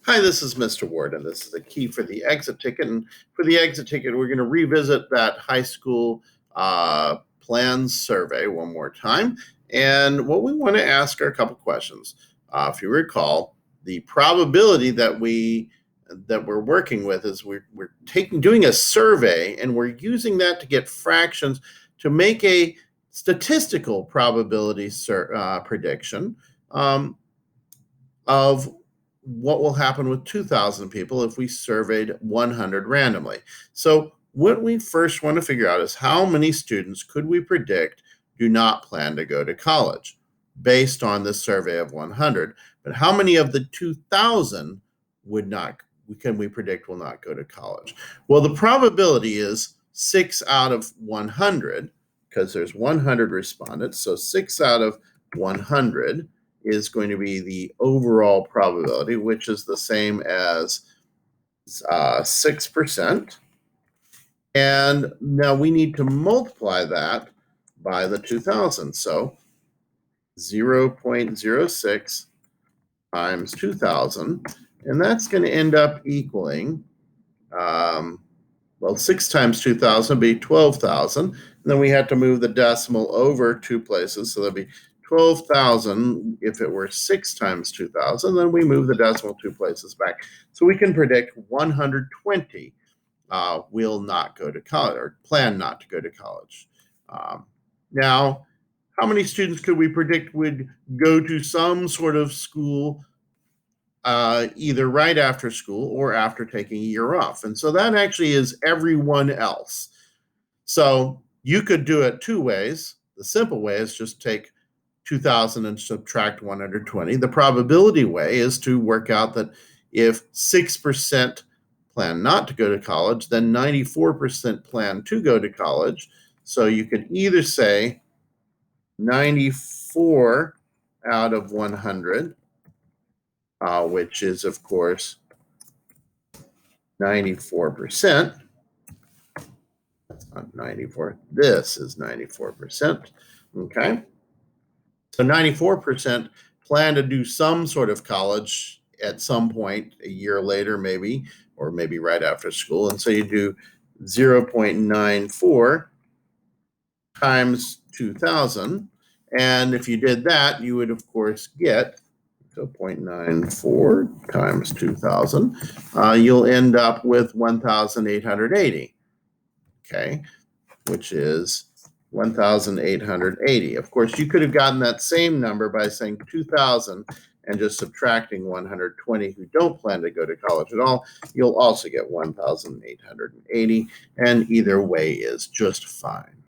Hi, this is Mr. Ward, and this is the key for the exit ticket. And for the exit ticket, we're going to revisit that high school plans survey one more time. And what we want to ask are a couple questions. If you recall, the probability that we're working with is we're doing a survey, and we're using that to get fractions to make a statistical probability prediction of what will happen with 2,000 people if we surveyed 100 randomly. So what we first want to figure out is how many students could we predict do not plan to go to college based on this survey of 100, but how many of the 2,000 can we predict will not go to college? Well, the probability is 6 out of 100 because there's 100 respondents, so 6 out of 100 is going to be the overall probability, which is the same as 6%. And now we need to multiply that by the 2,000. So 0.06 times 2,000. And that's going to end up equaling, 6 times 2,000 would be 12,000. And then we had to move the decimal over 2 places. So that'd be 12,000. If it were 6 times 2,000, then we move the decimal 2 places back. So we can predict 120 will not go to college or plan not to go to college. Now, how many students could we predict would go to some sort of school either right after school or after taking a year off? And so that actually is everyone else. So you could do it 2 ways. The simple way is just take 2,000 and subtract 120. The probability way is to work out that if 6% plan not to go to college, then 94% plan to go to college. So you could either say 94 out of 100, which is, of course, 94%. That's not 94. This is 94%. Okay. So 94% plan to do some sort of college at some point, a year later maybe, or maybe right after school. And so you do 0.94 times 2,000. And if you did that, you would, of course, get 0.94 times 2,000. You'll end up with 1,880, okay, which is 1,880. Of course, you could have gotten that same number by saying 2,000 and just subtracting 120 who don't plan to go to college at all. You'll also get 1,880, and either way is just fine.